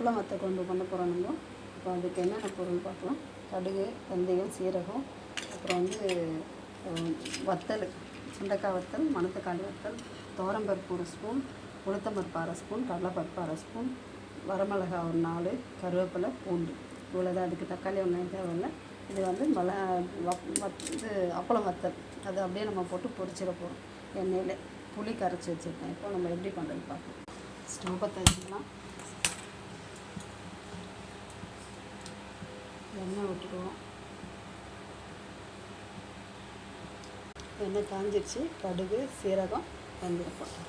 அப்பளம் வத்த குழம்பு பண்ண போகிறோம் நம்ம. இப்போ அதுக்கு என்னென்ன பொருள் பார்க்கலாம். கடுகு, வெந்தயம், சீரகம், அப்புறம் வத்தல், சுண்டைக்காய் வத்தல், மணத்தக்காளி வத்தல், துவரம்பருப்பு 1 ஸ்பூன், உளுத்தம்பருப்பு 1/2 ஸ்பூன், கடலைப்பருப்பு 1/2 ஸ்பூன், வரமிளகா ஒரு 4, கருவேப்பிலை, பூண்டு, இவ்வளோதான். அதுக்கு தக்காளி வெங்காயம் தேவையில்லை. இது அப்பளம் வத்தல், அது அப்படியே நம்ம போட்டு பொரிச்சிட போகிறோம் எண்ணெயில். புளி கரைச்சி வச்சுருக்கேன். இப்போ நம்ம எப்படி பண்ணுறது பார்க்கலாம். ஸ்டவ் பற்ற வச்சுக்கலாம். எண்ணெய் விட்டுடுவோம். எண்ணெய் காஞ்சிடுச்சு. கடுகு, சீரகம், வெந்தயம் போட்டோம்.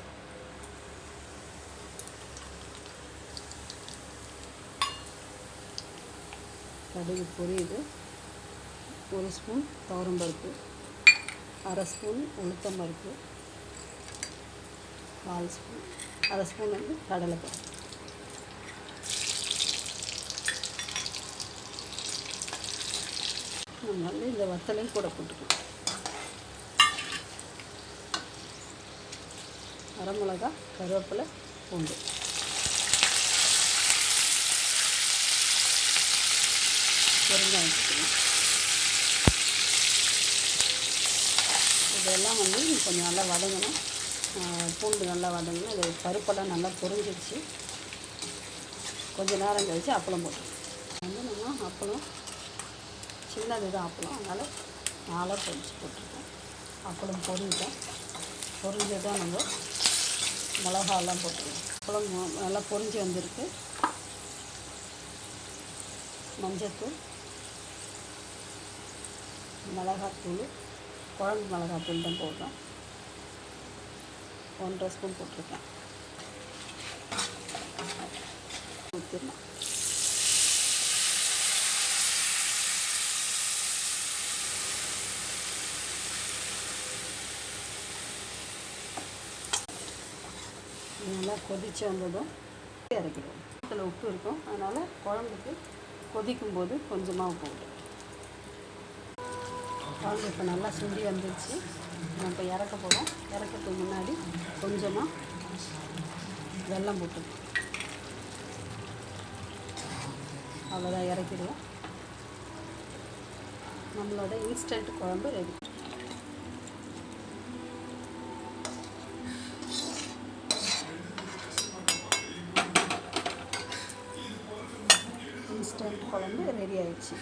கடுகு பொரியுது. 1 ஸ்பூன் துவரம்பருப்பு, 1/2 ஸ்பூன் உளுத்தம்பருப்பு, 1/2 ஸ்பூன் கடலைப்பருப்பு. நம்ம இந்த வத்தலையும் கூட போட்டுக்கலாம். வரமிளகா, கருவேப்பிலை, பூண்டு. பெருங்காயம் போட்டுக்கலாம். இதெல்லாம் கொஞ்சம் நல்லா வதங்கணும். பூண்டு நல்லா வதங்கணும். இது பருப்பெல்லாம் நல்லா பொரிஞ்சிடுச்சு. கொஞ்சம் நேரம் கழித்து அப்பளம் போட்டுருக்கோம். நம்ம அப்பளம் சின்னது தான் அப்பளம், அதனால் 4 பொரிச்சு போட்டிருக்கோம். அப்பளம் பொரிஞ்சதான் நம்ம மிளகாலாம் போட்டுருக்கோம். அப்பளம் நல்லா பொரிஞ்சு வந்திருக்கு. மஞ்சத்தூள், மிளகாத்தூள், குழம்பு மிளகாத்தூள் தான் போடுறோம். 1/2 ஸ்பூன் போட்டிருக்கேன். ஊற்றிடலாம். நல்லா கொதித்து வந்ததும் இறக்கிடுவோம். இதில் உப்பு இருக்கும், அதனால் குழம்புக்கு கொதிக்கும் போது கொஞ்சமாக உப்பு விடும். குழம்பு இப்போ நல்லா சுண்டி வந்துடுச்சு. நம்ம இப்போ இறக்க போகிறோம். இறக்கிறதுக்கு முன்னாடி கொஞ்சமாக வெல்லம் போட்டுருக்கோம். அவ்வளோதான், இறக்கிடுவோம். நம்மளோட இன்ஸ்டன்ட் குழம்பு ரெடி. இன்ஸ்டன்ட் குழம்பு ரெடி ஆயிடுச்சு.